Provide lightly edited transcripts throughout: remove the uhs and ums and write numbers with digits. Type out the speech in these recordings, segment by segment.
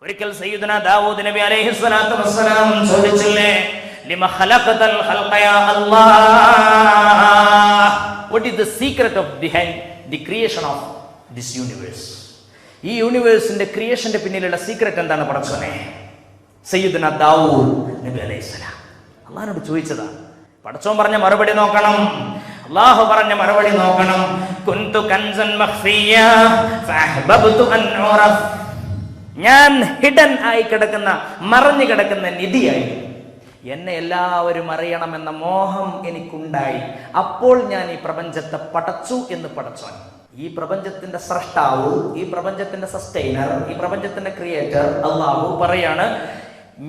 ഒരിക്കൽ സയ്യിദുനാ ദാവൂദ് നബി അലൈഹിസ്സലാത്തു വസ്സലാം ചോദിച്ചില്ലേ, ലിമ ഖലഖതൽ ഖൽഖ യാ അല്ലാഹ്, what is the secret of behind the creation of this universe? ഈ യൂണിവേഴ്സിന്റെ ക്രിയേഷന്റെ പിന്നിലുള്ള സീക്രട്ട് എന്താണ് പടച്ചോനെ? സയ്യിദുനാ ദാവൂദ് നബി അലൈഹിസ്സലാം അല്ലാഹുവോട് ചോദിച്ചതാ. പടച്ചോൻ പറഞ്ഞ മറുപടി നോക്കണം, അല്ലാഹു പറഞ്ഞ മറുപടി നോക്കണം. കുന്തു കൻസൻ മഖ്ഫിയ ഫഅഹ്ബബ്തു അൻ ഉറഫ്, ഞാൻ ഹിഡൻ ആയി കിടക്കുന്ന, മറഞ്ഞു കിടക്കുന്ന നിധിയായി, എന്നെ എല്ലാവരും അറിയണമെന്ന മോഹം എനിക്കുണ്ടായി. അപ്പോൾ ഞാൻ ഈ പ്രപഞ്ചത്തെ പടച്ചു എന്ന് പടച്ചോൻ. ഈ പ്രപഞ്ചത്തിന്റെ സ്രഷ്ടാവ്, ഈ പ്രപഞ്ചത്തിന്റെ സസ്റ്റൈനർ, ഈ പ്രപഞ്ചത്തിന്റെ ക്രിയേറ്റർ അല്ലാഹു പറയാണ്,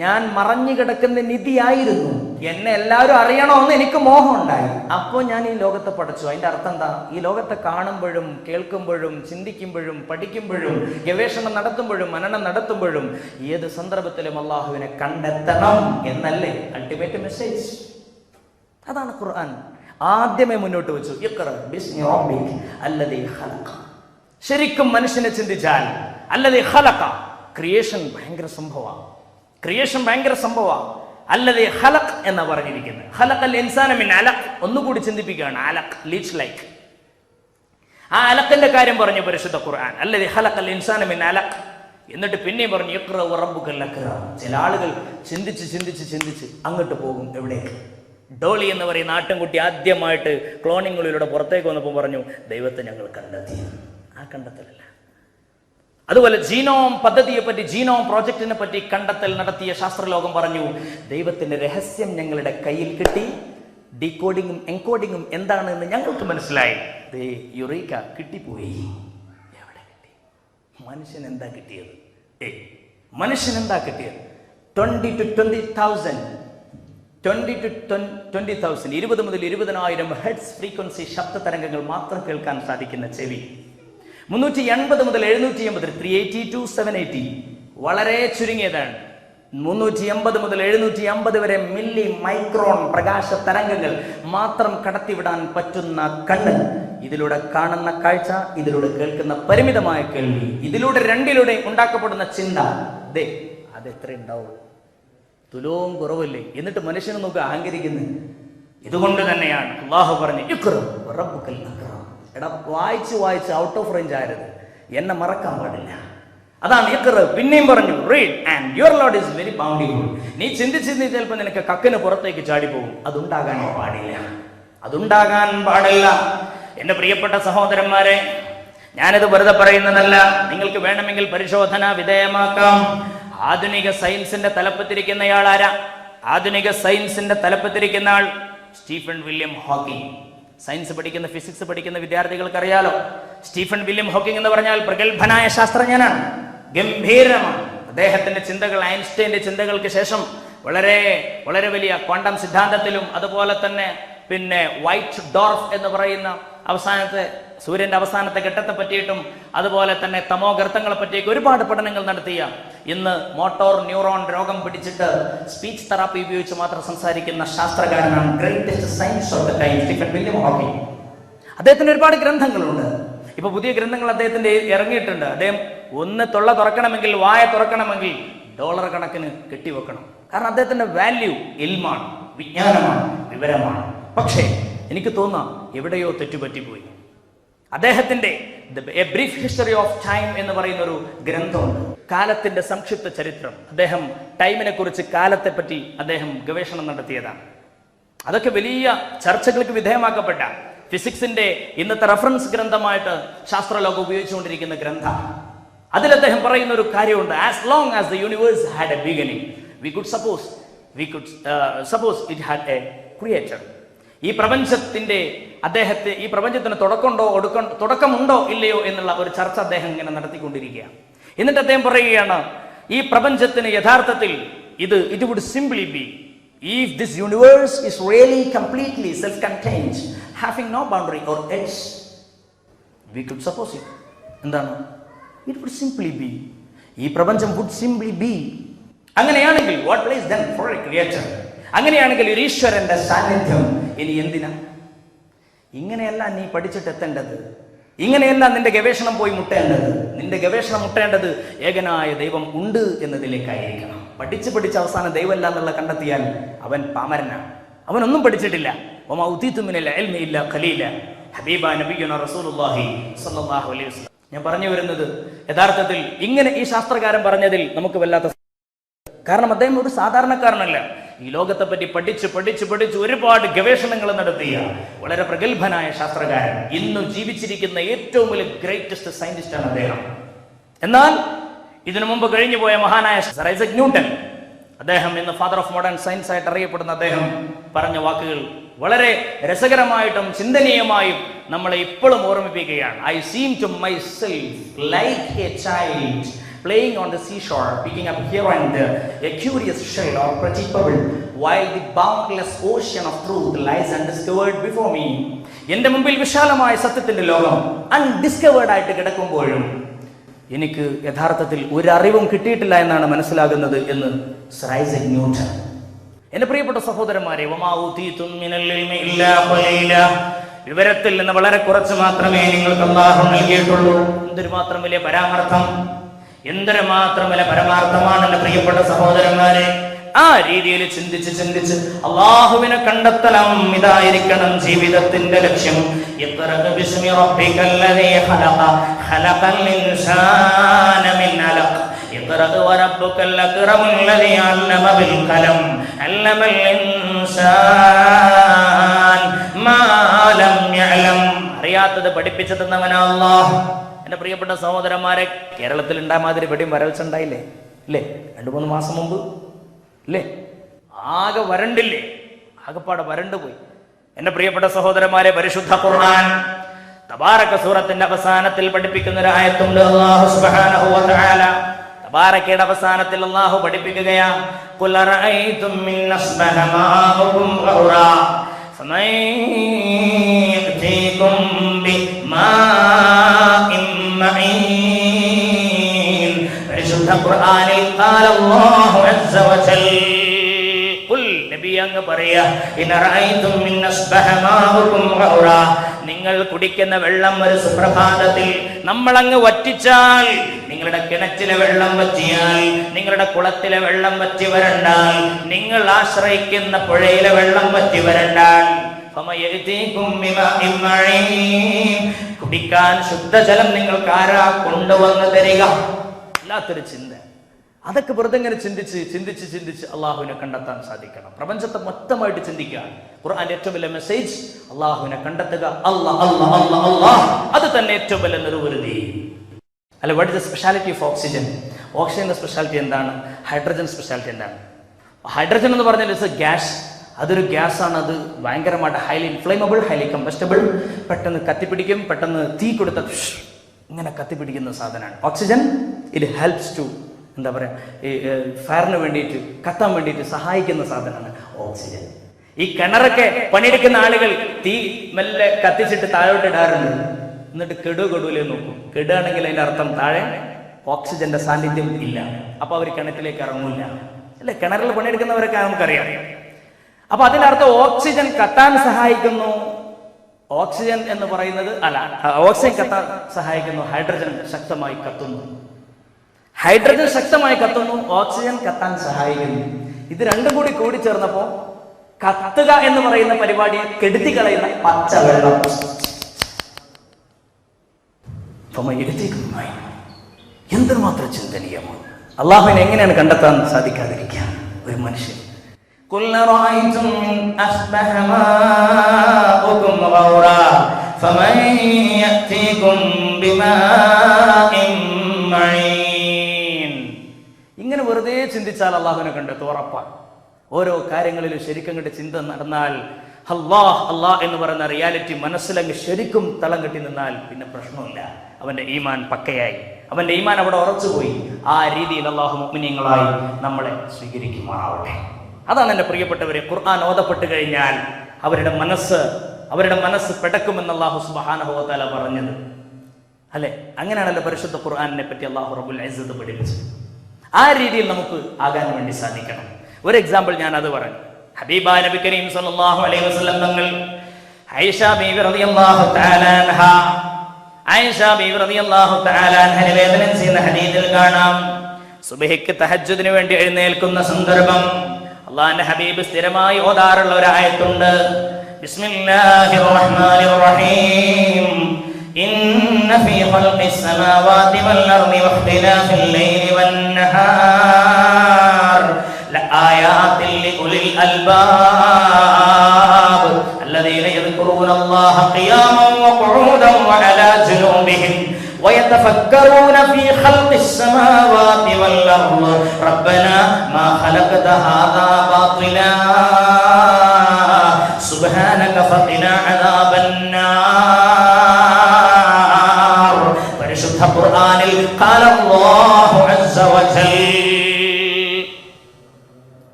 ഞാൻ മറഞ്ഞു കിടക്കുന്ന നിധിയായിരുന്നു, എന്നെ എല്ലാവരും അറിയണമെന്ന് എനിക്ക് മോഹം ഉണ്ടായി, അപ്പോൾ ഞാൻ ഈ ലോകത്തെ പഠിച്ചു. അതിന്റെ അർത്ഥം എന്താ? ഈ ലോകത്തെ കാണുമ്പോഴും കേൾക്കുമ്പോഴും ചിന്തിക്കുമ്പോഴും പഠിക്കുമ്പോഴും ഗവേഷണം നടത്തുമ്പോഴും മനനം നടത്തുമ്പോഴും ഏത് സന്ദർഭത്തിലും അള്ളാഹുവിനെ കണ്ടെത്തണം എന്നല്ലേ അൾട്ടിമേറ്റ് മെസ്സേജ്. അതാണ് ഖുർആൻ ആദ്യമേ മുന്നോട്ട് വെച്ചു. ഇഖ്റ ബിസ്മി റബ്ബിക അല്ലദീ ഖലഖ. ശരിക്കും മനുഷ്യനെ ചിന്തിച്ചാൽ അല്ലദീ ഖലഖ, ക്രിയേഷൻ ഭയങ്കര സംഭവമാണ്. ക്രിയേഷൻ ഭയങ്കര സംഭവമാണ്. അല്ലദീ ഖലഖ് എന്ന് പറഞ്ഞിരിക്കുന്നത്. ഖലഖൽ ഇൻസാന മിൻ അലഖ്, ഒന്നുകൂടി ചിന്തിപ്പിക്കുകയാണ്. അലഖ്, ലീച്ച് ലൈക്ക്. ആ അലഖിന്റെ കാര്യം പറഞ്ഞു പരിശുദ്ധ ഖുർആൻ. അല്ലദീ ഖലഖൽ ഇൻസാന മിൻ അലഖ്. എന്നിട്ട് പിന്നെയും പറഞ്ഞു ഇഖ്റ വറബ്ബുകൽ അക്രം. ചില ആളുകൾ ചിന്തിച്ച് ചിന്തിച്ച് ചിന്തിച്ച് അങ്ങോട്ട് പോകും. എവിടേക്ക്? ഡോളി എന്ന് പറയുന്ന ആട്ടിൻകുട്ടി ആദ്യമായിട്ട് ക്ലോണിങ്ങിലൂടെ പുറത്തേക്ക് വന്നപ്പോൾ പറഞ്ഞു, ദൈവത്തെ ഞങ്ങൾ കണ്ടെത്തി. ആ കണ്ടെത്തലല്ല. അതുപോലെ ജീനോം പദ്ധതിയെ പറ്റി, ജീനോം പ്രോജക്റ്റിനെ പറ്റി കണ്ടെത്തൽ നടത്തിയ ശാസ്ത്രലോകം പറഞ്ഞു, ദൈവത്തിന്റെ രഹസ്യം ഞങ്ങളുടെ കയ്യിൽ കിട്ടി, ഡീകോഡിങ്ങും എൻകോഡിങ്ങും എന്താണെന്ന് ഞങ്ങൾക്ക് മനസ്സിലായി. യുറീക്ക, കിട്ടിപ്പോയി. എവിടെ കിട്ടി? മനുഷ്യൻ എന്താ കിട്ടിയത്? മനുഷ്യൻ എന്താ കിട്ടിയത്? 20 to 20,000 20 മുതൽ 20,000 ഹെർട്സ് ഫ്രീക്വൻസി ശബ്ദ തരംഗങ്ങൾ മാത്രം കേൾക്കാൻ സാധിക്കുന്ന ചെവി. 380 മുതൽ 780, 380 to 780, വളരെ ചുരുങ്ങിയതാണ്. 380 മുതൽ 750 വരെ മില്ലി മൈക്രോൺ പ്രകാശ തരംഗങ്ങൾ മാത്രം കടത്തിവിടാൻ പറ്റുന്ന കണ്ണ്, ഇതിലൂടെ കാണുന്ന കാഴ്ച, ഇതിലൂടെ കേൾക്കുന്ന പരിമിതമായ കേൾവി, ഇതിലൂടെ രണ്ടിലൂടെ ഉണ്ടാക്കപ്പെടുന്ന ചിന്ത, അതെത്ര ഉണ്ടാവും? തുലവും കുറവല്ലേ? എന്നിട്ട് മനുഷ്യനെ നോക്കുക അഹങ്കരിക്കുന്നത്. ഇതുകൊണ്ട് തന്നെയാണ് അല്ലാഹു പറഞ്ഞു ഇഖ്റ വറബ്ബുകൽ അക്രം. എടാ, വായിച്ച് വായിച്ച് ഔട്ട് ഓഫ് റേഞ്ച് ആയത്, എന്നെ മറക്കാൻ പാടില്ല. അതാണ് ഇഖ്റ. പിന്നെയും പറഞ്ഞു read and your Lord is very bountiful. നീ ചിന്തിച്ച് ചിലപ്പോൾ നിനക്ക് കക്കിന് പുറത്തേക്ക് ചാടിപ്പോകും. അതുണ്ടാകാൻ പാടില്ല, അതുണ്ടാകാൻ പാടില്ല. എൻ്റെ പ്രിയപ്പെട്ട സഹോദരന്മാരെ, ഞാനിത് വെറുതെ പറയുന്നതല്ല. നിങ്ങൾക്ക് വേണമെങ്കിൽ പരിശോധന വിധേയമാക്കാം. ആധുനിക സയൻസിന്റെ തലപ്പത്തിരിക്കുന്നയാൾ ആരാ? ആധുനിക സയൻസിന്റെ തലപ്പത്തിരിക്കുന്ന ആൾ സ്റ്റീഫൻ വില്യം ഹോക്കിംഗ്. സയൻസ് പഠിക്കുന്ന, ഫിസിക്സ് പഠിക്കുന്ന വിദ്യാർത്ഥികൾക്ക് അറിയാലോ. സ്റ്റീഫൻ വില്യം ഹോക്കിംഗ് എന്ന് പറഞ്ഞാൽ പ്രഗത്ഭനായ ശാസ്ത്രജ്ഞനാണ്, ഗംഭീരമാണ്. അദ്ദേഹത്തിന്റെ ചിന്തകൾ ഐൻസ്റ്റൈന്റെ ചിന്തകൾക്ക് ശേഷം വളരെ വളരെ വലിയ ക്വാണ്ടം സിദ്ധാന്തത്തിലും അതുപോലെ തന്നെ വൈറ്റ് ഡോർഫ് എന്ന് പറയുന്ന അവസാനത്തെ സൂര്യന്റെ അവസാനത്തെ ഘട്ടത്തെ പറ്റിയിട്ടും അതുപോലെ തന്നെ തമോ ഗർത്തങ്ങളെ പറ്റിയൊക്കെ ഒരുപാട് പഠനങ്ങൾ നടത്തിയ, ഇന്ന് മോട്ടോർ ന്യൂറോൺ രോഗം പിടിച്ചിട്ട് സ്പീച്ച് തെറാപ്പി ഉപയോഗിച്ച് മാത്രം സംസാരിക്കുന്ന ശാസ്ത്രകാരനാണ്. Greatest science of the time Stephen William Hawking. അദ്ദേഹത്തിന് ഒരുപാട് ഗ്രന്ഥങ്ങളുണ്ട്. ഇപ്പൊ പുതിയ ഗ്രന്ഥങ്ങൾ അദ്ദേഹത്തിന്റെ ഇറങ്ങിയിട്ടുണ്ട്. അദ്ദേഹം ഒന്ന് തൊള്ള തുറക്കണമെങ്കിൽ, വായ തുറക്കണമെങ്കിൽ ഡോളർ കണക്കിന് കെട്ടിവെക്കണം. കാരണം അദ്ദേഹത്തിന്റെ വാല്യൂ ഇൽമാണ്, വിജ്ഞാനമാണ്, വിവരമാണ്. പക്ഷേ എനിക്ക് തോന്നാം എവിടെയോ തെറ്റുപറ്റിപ്പോയി. അദ്ദേഹത്തിന്റെ A brief history of time എന്ന് പറയുന്ന ഒരു ഗ്രന്ഥമുണ്ട്, കാലത്തിന്റെ സംക്ഷിപ്ത ചരിത്രം. അദ്ദേഹം ടൈമിനെ കുറിച്ച്, കാലത്തെ പറ്റി അദ്ദേഹം ഗവേഷണം നടത്തിയതാണ്. അതൊക്കെ വലിയ ചർച്ചകൾക്ക് വിധേയമാക്കപ്പെട്ട, ഫിസിക്സിന്റെ ഇന്നത്തെ റെഫറൻസ് ഗ്രന്ഥമായിട്ട് ശാസ്ത്രലോകം ഉപയോഗിച്ചുകൊണ്ടിരിക്കുന്ന ഗ്രന്ഥം. അതിൽ അദ്ദേഹം പറയുന്ന ഒരു കാര്യമുണ്ട്. As long as the universe had A beginning, we could suppose it had A creator. ഈ പ്രപഞ്ചത്തിന് തുടക്കമുണ്ടോ ഇല്ലയോ എന്നുള്ള ഒരു ചർച്ച അദ്ദേഹം ഇങ്ങനെ നടത്തിക്കൊണ്ടിരിക്കുകയാണ്. എന്നിട്ട് അദ്ദേഹം പറയുകയാണ്, ഈ പ്രപഞ്ചത്തിന് യഥാർത്ഥത്തിൽ it would simply be if this universe is really completely self-contained, having no boundary or edge, we could suppose it. എന്താണ്? It would simply be. ഈ പ്രപഞ്ചം would simply be. അങ്ങനെയാണെങ്കിൽ what place then for a creator? അങ്ങനെയാണെങ്കിൽ ഒരു ഈശ്വരന്റെ സാന്നിധ്യം ഇനി എന്തിനാ? ഇങ്ങനെയല്ല നീ പഠിച്ചിട്ട് എത്തേണ്ടത്. ഇങ്ങനെയല്ല നിന്റെ ഗവേഷണം പോയി മുട്ടേണ്ടത്. നിന്റെ ഗവേഷണം മുട്ടേണ്ടത് ഏകനായ ദൈവം ഉണ്ട് എന്നതിലേക്കായിരിക്കണം. പഠിച്ച് അവസാനം ദൈവമല്ല എന്നുള്ള കണ്ടെത്തിയാൽ അവൻ പാമരനാണ്, അവനൊന്നും പഠിച്ചിട്ടില്ല. ഞാൻ പറഞ്ഞു വരുന്നത് യഥാർത്ഥത്തിൽ ഇങ്ങനെ ഈ ശാസ്ത്രകാരൻ പറഞ്ഞതിൽ നമുക്ക് വല്ലാത്ത, കാരണം അദ്ദേഹം ഒരു സാധാരണക്കാരനല്ല. ഈ ലോകത്തെ പറ്റി പഠിച്ച് ഒരുപാട് ഗവേഷണങ്ങൾ നടത്തിയ വളരെ പ്രഗത്ഭനായ ശാസ്ത്രകാരൻ, ഇന്ന് ജീവിച്ചിരിക്കുന്ന ഏറ്റവും വലിയ ഗ്രേറ്റസ്റ്റ് സയന്റിസ്റ്റാണ് അദ്ദേഹം. എന്നാൽ ഇതിനു മുമ്പ് കഴിഞ്ഞു പോയ മഹാനായ സർ ഐസക് ന്യൂട്ടൻ, അദ്ദേഹം ഇന്ന് ഫാദർ ഓഫ് മോഡേൺ സയൻസ് ആയിട്ട് അറിയപ്പെടുന്ന അദ്ദേഹം പറഞ്ഞ വാക്കുകൾ വളരെ രസകരമായിട്ടും ചിന്തനീയമായും നമ്മളെ ഇപ്പോഴും ഓർമ്മിപ്പിക്കുകയാണ്. I seem to myself like a child playing on the seashore, picking up here and there a curious shell or pretty pebble, while the boundless ocean of truth lies undiscovered before me. എൻ്റെ മുമ്പിൽ വിശാലമായ സത്യത്തിന്റെ ലോകം undiscovered ആയിട്ട് കിടക്കുമ്പോഴും എനിക്ക് യഥാർത്ഥത്തിൽ ഒരു അറിവും കിട്ടിയിട്ടില്ല എന്നാണ് മനസ്സിലാകുന്നത് എന്ന് സർ ഐസക് ന്യൂട്ടൻ. എന്റെ പ്രിയപ്പെട്ട സഹോദരന്മാരെ, വിവരത്തിൽ നിന്ന് വളരെ കുറച്ച് മാത്രമേ നിങ്ങൾക്ക് അല്ലാഹു നൽകിയിട്ടുള്ളൂ. എന്തൊരു മാത്രം വലിയ പരാമർത്ഥം, എന്തൊരു മാത്രം വലിയ പരമാർത്ഥമാണ് എന്റെ പ്രിയപ്പെട്ട സഹോദരന്മാരെ. ആ രീതിയിൽ ചിന്തിച്ച് അല്ലാഹുവിനെ കണ്ടെത്തണം. ഇതായിരിക്കണം ജീവിതത്തിന്റെ ലക്ഷ്യം. അറിയാത്തത് പഠിപ്പിച്ചു തന്നവനാ അല്ലാഹ്. എന്റെ പ്രിയപ്പെട്ട സഹോദരന്മാരെ, കേരളത്തിൽ ഉണ്ടായ മാതിരി വെടിയും വരൾച്ച ഉണ്ടായില്ലേ? ഇല്ലേ? 2-3 മാസം മുമ്പ് ഇല്ലേ? ആകെ വരണ്ടില്ലേ? ആകെപ്പാടെ വരണ്ടു പോയി. എന്റെ പ്രിയപ്പെട്ട സഹോദരന്മാരെ, പരിശുദ്ധ ഖുർആൻ തബാറക സൂറത്തിന്റെ അവസാനത്തിൽ പഠിപ്പിക്കുന്ന ഒരു ആയത്തുണ്ട്. അല്ലാഹു സുബ്ഹാനഹു വ തആല തബാറകയുടെ അവസാനത്തിൽ അല്ലാഹു പഠിപ്പിക്കുകയാ, ഖുൽ അറഅയ്തും മിൻ അസ്ബഹ മാഉകും ഖൗറാ ഫമൻ യഅതീകും ബിമാഇൻ മഈൻ. പരിശുദ്ധ ഖുർആനിൽ ഖാല അല്ലാഹു അസ്സ വജൽ, ഖുൽ നബി അങ്ങ് പറയാ, ഇൻ അറഅയ്തും മിൻ അസ്ബഹ മാഉകും ഖൗറാ, നിങ്ങൾ കുടിക്കുന്ന വെള്ളം ഒരു സുപ്രഭാതത്തിൽ നമ്മളങ്ങ് വറ്റിച്ചാൽ, നിങ്ങളുടെ കിണറ്റിലെ വെള്ളം വറ്റിയാൽ, നിങ്ങളുടെ കുളത്തിലെ വെള്ളം വറ്റി വരണ്ടാൽ, നിങ്ങൾ ആശ്രയിക്കുന്ന പുഴയിലെ വെള്ളം വറ്റി വരണ്ടാൽ, കുടിക്കാൻ ശുദ്ധജലം നിങ്ങൾക്ക് ആരാ കൊണ്ടുവന്ന് തരിക? അല്ലാത്തൊരു ചിന്ത. അതൊക്കെ വെറുതെ ഇങ്ങനെ ചിന്തിച്ച് അള്ളാഹുവിനെ കണ്ടെത്താൻ സാധിക്കണം. പ്രപഞ്ചത്തെ മൊത്തമായിട്ട് ചിന്തിക്കുക. ഖുർആന്റെ ഏറ്റവും വലിയ മെസ്സേജ് അള്ളാഹുവിനെ കണ്ടെത്തുക. അല്ലാഹ് അത് തന്നെ ഏറ്റവും വലിയ നിർവൃതി. അല്ല, what is the speciality of oxygen? ഓക്സിജന്റെ സ്പെഷ്യാലിറ്റി എന്താണ്? ഹൈഡ്രജൻ സ്പെഷ്യാലിറ്റി എന്താണ്? ഹൈഡ്രജൻ എന്ന് പറഞ്ഞാൽ ഇറ്റ്സ് എ ഗ്യാസ്. അതൊരു ഗ്യാസാണ്. അത് ഭയങ്കരമായിട്ട് ഹൈലി ഇൻഫ്ലേമബിൾ, ഹൈലി കമ്പസ്റ്റബിൾ, പെട്ടെന്ന് കത്തിപ്പിടിക്കും. പെട്ടെന്ന് തീ കൊടുത്ത ഇങ്ങനെ കത്തിപ്പിടിക്കുന്ന സാധനമാണ്. ഓക്സിജൻ ഇറ്റ് ഹെൽപ്സ് ടു, എന്താ പറയുക, ഈ ഫയറിന് വേണ്ടിയിട്ട്, കത്താൻ വേണ്ടിയിട്ട് സഹായിക്കുന്ന സാധനമാണ് ഓക്സിജൻ. ഈ കിണറൊക്കെ പണിയെടുക്കുന്ന ആളുകൾ തീ മെല്ലെ കത്തിച്ചിട്ട് താഴോട്ട് ഇടാറുണ്ട്. എന്നിട്ട് കെടുകെടൂലേ നോക്കും. കെടുകയാണെങ്കിൽ അതിന്റെ അർത്ഥം താഴെ ഓക്സിജന്റെ സാന്നിധ്യം ഇല്ല. അപ്പൊ അവർ കിണറ്റിലേക്ക് ഇറങ്ങൂല. അല്ലെ, കിണറിൽ പണിയെടുക്കുന്നവരൊക്കെ നമുക്കറിയാം. അപ്പൊ അതിനർത്ഥം ഓക്സിജൻ കത്താൻ സഹായിക്കുന്നു. ഓക്സിജൻ എന്ന് പറയുന്നത് ഓക്സിജൻ കത്താൻ സഹായിക്കുന്നു. ഹൈഡ്രജൻ ശക്തമായി കത്തുന്നു. ഹൈഡ്രജൻ ശക്തമായി കത്തുന്നു, ഓക്സിജൻ കത്താൻ സഹായിക്കുന്നു. ഇത് രണ്ടും കൂടി ചേർന്നപ്പോ കത്തുക എന്ന് പറയുന്ന പരിപാടിയെ കെടുത്തി കളയുന്ന പച്ചവെള്ളം. എന്തുമാത്രം ചിന്തനീയമാണ്. അള്ളാഹുവിനെ എങ്ങനെയാണ് കണ്ടെത്താൻ സാധിക്കാതിരിക്കുക ഒരു മനുഷ്യൻ? ഇങ്ങനെ വെറുതെ ചിന്തിച്ചാൽ അള്ളാഹുവിനെ കണ്ടെത്തും, ഉറപ്പാണ്. ഓരോ കാര്യങ്ങളിലും ശരിക്കും കണ്ട് ചിന്ത നടന്നാൽ, അല്ലാഹ് എന്ന് പറയുന്ന റിയാലിറ്റി മനസ്സിലങ്ങ് ശരിക്കും തളം കെട്ടി നിന്നാൽ പിന്നെ പ്രശ്നമില്ല. അവന്റെ ഈമാൻ പക്കയായി, അവന്റെ ഈമാൻ അവിടെ ഉറച്ചുപോയി. ആ രീതിയിൽ അല്ലാഹു മുഅ്മിനീങ്ങളായി നമ്മളെ സ്വീകരിക്കുമാറാവട്ടെ. അതാണ് എൻ്റെ പ്രിയപ്പെട്ടവരെ, ഖുർആൻ ഓതപ്പെട്ട് കഴിഞ്ഞാൽ അവരുടെ മനസ്സ് പെടക്കുമെന്ന് അല്ലാഹു സുബ്ഹാനഹു വ തആല പറഞ്ഞത് അല്ലെ? അങ്ങനെയാണല്ലോ പരിശുദ്ധ ഖുർആനിനെ പറ്റി അല്ലാഹു റബ്ബുൽ ഇസ്സത്ത് പഠിപ്പിച്ചത്. ആ രീതിയിൽ നമുക്ക് ആകാൻ വേണ്ടി സാധിക്കണം. ഒരു എക്സാമ്പിൾ ഞാൻ അത് പറഞ്ഞു. ഹബീബായ നബി കരീം സല്ലല്ലാഹു അലൈഹി വസല്ലം തങ്ങൾ ആയിഷ ബീവി റളിയല്ലാഹു തആല അൻഹ ആയിഷ ബീവി റളിയല്ലാഹു തആല അൻഹ നിവേദനം ചെയ്യുന്ന ഹദീസിൽ കാണാം, സുബ്ഹിക്ക് തഹജ്ജുദിന് വേണ്ടി എഴുന്നേൽക്കുന്ന സന്ദർഭം അല്ലാഹുവിന്റെ ഹബീബ് സ്ഥിരമായി ഓതാറുള്ള ഒരു ആയത്തുണ്ട്. ബിസ്മില്ലാഹിർ റഹ്മാനിർ റഹീം. ഇന്ന ഫീ ഖൽഖിസ് സമാവാതി വൽ അർളി വഖ്തിലാഫിൽ ലൈലി വൻ നഹാർ ലആയാതിൻ ലിഉലിൽ അൽബാബ് الذين يذكرون الله قياما وقعودا وعلى جنوبهم ويتفكرون في خلق السماوات والأرض ربنا ما خلقت هذا باطلا سبحانك فقنا عذاب النار. പരിശുദ്ധ ഖുർആനിൽ قال الله عز وجل.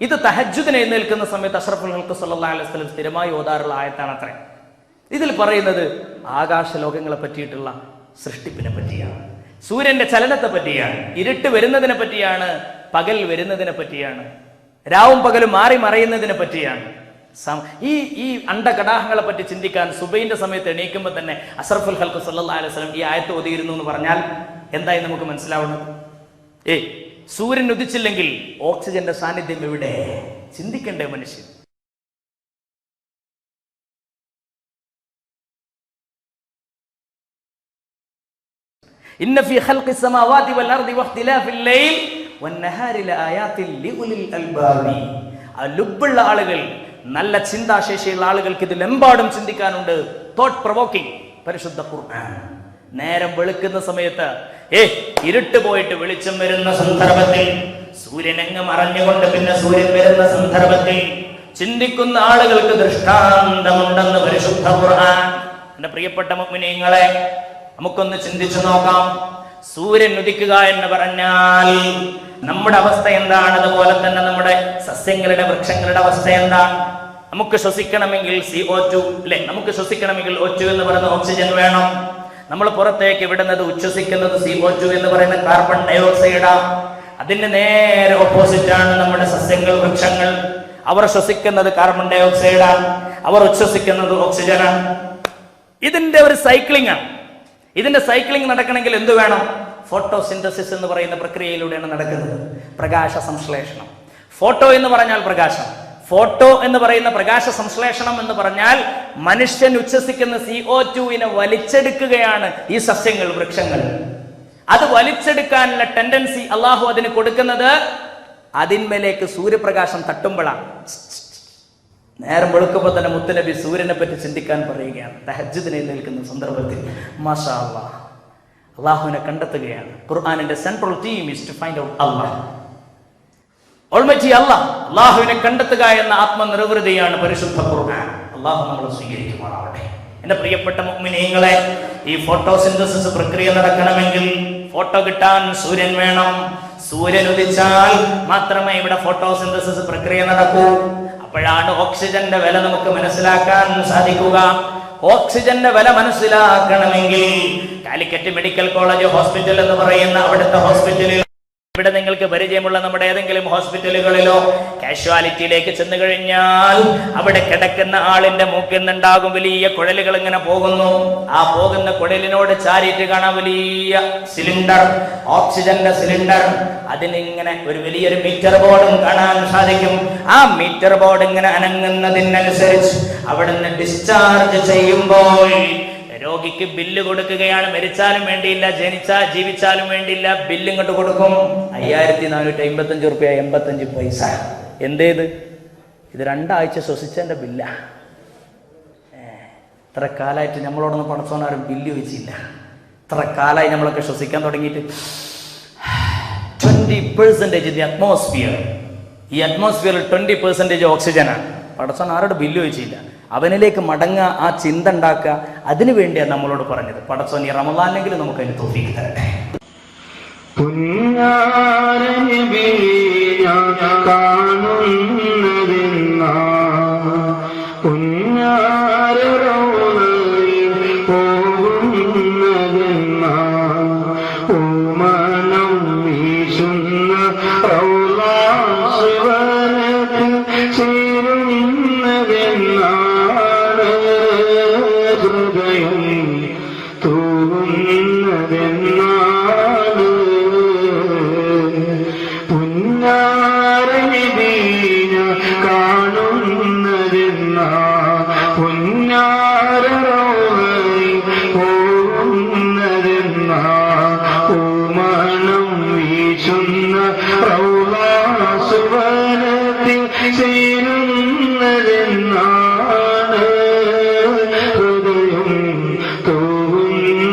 ഇത് തഹജ്ജുദിന് എഴുന്നേൽക്കുന്ന സമയത്ത് അഷ്റഫുൽ ഖൽഖ് സല്ലല്ലാഹു അലൈഹി വസല്ലം സ്ഥിരമായി ഓതാറുള്ള ആയത്താണ് അത്രേ. ഇതിൽ പറയുന്നത് ആകാശ ലോകങ്ങളെ പറ്റിയിട്ടുള്ള സൃഷ്ടിപ്പിനെ പറ്റിയാണ്, സൂര്യന്റെ ചലനത്തെ പറ്റിയാണ്, ഇരുട്ട് വരുന്നതിനെ പറ്റിയാണ്, പകൽ വരുന്നതിനെ പറ്റിയാണ്, രാവും പകലും മാറി മറയുന്നതിനെ പറ്റിയാണ്. ഈ അണ്ടകടാഹങ്ങളെ പറ്റി ചിന്തിക്കാൻ സുബൈന്റെ സമയത്ത് എണീക്കുമ്പോൾ തന്നെ അഷ്റഫുൽ ഖൽഖ് സല്ലല്ലാഹു അലൈഹി വസല്ലം ഈ ആയത്ത് ഓതിയിരുന്നു എന്ന് പറഞ്ഞാൽ എന്തായി നമുക്ക് മനസ്സിലാവുന്നത്? സൂര്യൻ ഉദിച്ചില്ലെങ്കിൽ ഓക്സിജന്റെ സാന്നിധ്യം എവിടെ? ചിന്തിക്കണ്ടേ മനുഷ്യൻ? ഇന്ന ഫീ ഖൽഖിസ് സമാവാതി വൽ അർദി വഖ്തിലാഫിൽ ലൈൽ വന്നഹാരി ലആയാതിൻ ലിഉലിൽ അൽബാബി. ലുബ്ബുള്ള ആളുകൾ, നല്ല ചിന്താശേഷിയുള്ള ആളുകൾക്ക് ഇതിലെമ്പാടും ചിന്തിക്കാനുണ്ട്. തോട്ട് പ്രൊവോക്കിംഗ് പരിശുദ്ധ ഖുർആൻ. നേരം വെളുക്കുന്ന സമയത്ത് ഇരുട്ട് പോയിട്ട് വെളിച്ചം വരുന്ന സന്ദർഭത്തിൽ, സൂര്യനെങ്ങ് മറഞ്ഞുകൊണ്ട് പിന്നെ സൂര്യൻ വരുന്ന സന്ദർഭത്തിൽ ചിന്തിക്കുന്ന ആളുകൾക്ക് ദൃഷ്ടാന്തമുണ്ടെന്ന് പരിശുദ്ധ ഖുർആൻ. എന്റെ പ്രിയപ്പെട്ട മുഅ്മിനീങ്ങളെ, നമുക്കൊന്ന് ചിന്തിച്ചു നോക്കാം. സൂര്യൻ ഉദിക്കുക എന്ന് പറഞ്ഞാൽ നമ്മുടെ അവസ്ഥ എന്താണ്? അതുപോലെ തന്നെ നമ്മുടെ സസ്യങ്ങളുടെ, വൃക്ഷങ്ങളുടെ അവസ്ഥ എന്താണ്? നമുക്ക് ശ്വസിക്കണമെങ്കിൽ CO2 അല്ലെ, നമുക്ക് ശ്വസിക്കണമെങ്കിൽ O2 എന്ന് പറയുന്ന ഓക്സിജൻ വേണം. നമ്മൾ പുറത്തേക്ക് വിടുന്നത്, ഉച്ഛ്വസിക്കുന്നത് CO2 എന്ന് പറയുന്ന കാർബൺ ഡയോക്സൈഡാ. അതിന് നേരെ ഓപ്പോസിറ്റ് ആണ് നമ്മുടെ സസ്യങ്ങൾ, വൃക്ഷങ്ങൾ. അവർ ശ്വസിക്കുന്നത് കാർബൺ ഡയോക്സൈഡാണ്, അവർ ഉച്ഛ്വസിക്കുന്നത് ഓക്സിജനാണ്. ഇതിന്റെ ഒരു സൈക്ലിംഗ് ആണ്. ഇതിന്റെ സൈക്ലിംഗ് നടക്കണമെങ്കിൽ എന്ത് വേണം? ഫോട്ടോസിന്തസിസ് എന്ന് പറയുന്ന പ്രക്രിയയിലൂടെയാണ് നടക്കുന്നത്. പ്രകാശ സംശ്ലേഷണം. ഫോട്ടോ എന്ന് പറഞ്ഞാൽ പ്രകാശം, ഫോട്ടോ എന്ന് പറയുന്ന പ്രകാശ സംശ്ലേഷണം എന്ന് പറഞ്ഞാൽ മനുഷ്യൻ ഉച്ഛ്വസിക്കുന്ന CO2-നെ വലിച്ചെടുക്കുകയാണ് ഈ സസ്യങ്ങൾ, വൃക്ഷങ്ങൾ. അത് വലിച്ചെടുക്കാനുള്ള ടെൻഡൻസി അള്ളാഹു അതിന് കൊടുക്കുന്നത് അതിന്മേലേക്ക് സൂര്യപ്രകാശം തട്ടുമ്പോഴാണ്. നേരം വെളുക്കുമ്പോൾ തന്നെ മുത്തുനബി സൂര്യനെ പറ്റി ചിന്തിക്കാൻ പറയുകയാണ് തഹജ്ജുദിന് എഴുന്നേൽക്കുന്ന സന്ദർഭത്തിൽ. മാഷാ അല്ലാഹ്, അള്ളാഹുവിനെ കണ്ടെത്തുകയാണ്. ഖുർആനിന്റെ central theme is to find out Allah. Almighty Allah, അള്ളാഹുവിനെ കണ്ടെത്തുക എന്ന ആത്മനിർവൃതിയാണ് പരിശുദ്ധ ഖുർആൻ. അള്ളാഹു നമ്മളെ സ്വീകരിക്കുമാറാവട്ടെ. എന്റെ പ്രിയപ്പെട്ട മുഅ്മിനീങ്ങളെ, ഈ ഫോട്ടോസിന്തസിസ് പ്രക്രിയ നടക്കണമെങ്കിൽ ഫോട്ടോ കിട്ടാൻ സൂര്യൻ വേണം. സൂര്യൻ ഉദിച്ചാൽ മാത്രമേ ഇവിടെ ഫോട്ടോസിന്തസിസ് പ്രക്രിയ നടക്കൂ. അപ്പോഴാണ് ഓക്സിജന്റെ വില നമുക്ക് മനസ്സിലാക്കാൻ സാധിക്കുക. ഓക്സിജന്റെ വില മനസ്സിലാക്കണമെങ്കിൽ കാലിക്കറ്റ് മെഡിക്കൽ കോളേജ് ഹോസ്പിറ്റൽ എന്ന് പറയുന്ന അവിടുത്തെ ഹോസ്പിറ്റലിൽ, ഇവിടെ നിങ്ങൾക്ക് പരിചയമുള്ള നമ്മുടെ ഏതെങ്കിലും ഹോസ്പിറ്റലുകളിലോ കാഷ്വാലിറ്റിയിലേക്ക് ചെന്ന് കഴിഞ്ഞാൽ അവിടെ കിടക്കുന്ന ആളിന്റെ മൂക്കിൽ നിന്നുണ്ടാകും വലിയ കുഴലുകൾ ഇങ്ങനെ പോകുന്നു. ആ പോകുന്ന കുഴലിനോട് ചാരിയിട്ട് കാണാൻ വലിയ സിലിണ്ടർ, ഓക്സിജന്റെ സിലിണ്ടർ. അതിനിങ്ങനെ ഒരു വലിയൊരു മീറ്റർ ബോർഡും കാണാൻ സാധിക്കും. ആ മീറ്റർ ബോർഡ് ഇങ്ങനെ അനങ്ങുന്നതിനനുസരിച്ച് അവിടുന്ന് ഡിസ്ചാർജ് ചെയ്യുമ്പോൾ രോഗിക്ക് ബില്ല് കൊടുക്കുകയാണ്. മരിച്ചാലും വേണ്ടിയില്ല, ജീവിച്ചാലും വേണ്ടിയില്ല, ബില്ല് ഇങ്ങോട്ട് കൊടുക്കും. 5455 റുപ്യ 85 പൈസ. എന്തേത്? ഇത് 2 ആഴ്ച ശ്വസിച്ചതിന്റെ ബില്ല. ഇത്ര കാലമായിട്ട് നമ്മളോടൊന്നും പണച്ചോനാരും ബില്ല് വെച്ചില്ല. ഇത്ര കാലമായി നമ്മളൊക്കെ ശ്വസിക്കാൻ തുടങ്ങിയിട്ട് 20% ഇത് അറ്റ്മോസ്ഫിയർ. ഈ അറ്റ്മോസ്ഫിയറിൽ 20% ഓക്സിജനാണ്. പടച്ചോൻ ആരോട് ബില്ല് വെച്ചില്ല. അവനിലേക്ക് മടങ്ങുക, ആ ചിന്ത ഉണ്ടാക്കുക. അതിനു വേണ്ടിയാണ് നമ്മളോട് പറഞ്ഞത്. പടച്ചോൻ ഈ റമളാനിലെങ്കിലും നമുക്ക് അതിന് തൗഫീഖ് തരട്ടെ. തൂകുന്ന കാണുന്നതെന്നാ പുന്നാരരോഹരി പോകുന്നതെന്നാ പൂമണം വീശുന്ന റൗളാസുവനത്തിൽ ചേരുന്നതെന്നാണ് ഹൃദയം തോന്നുന്നതെന്നാണ്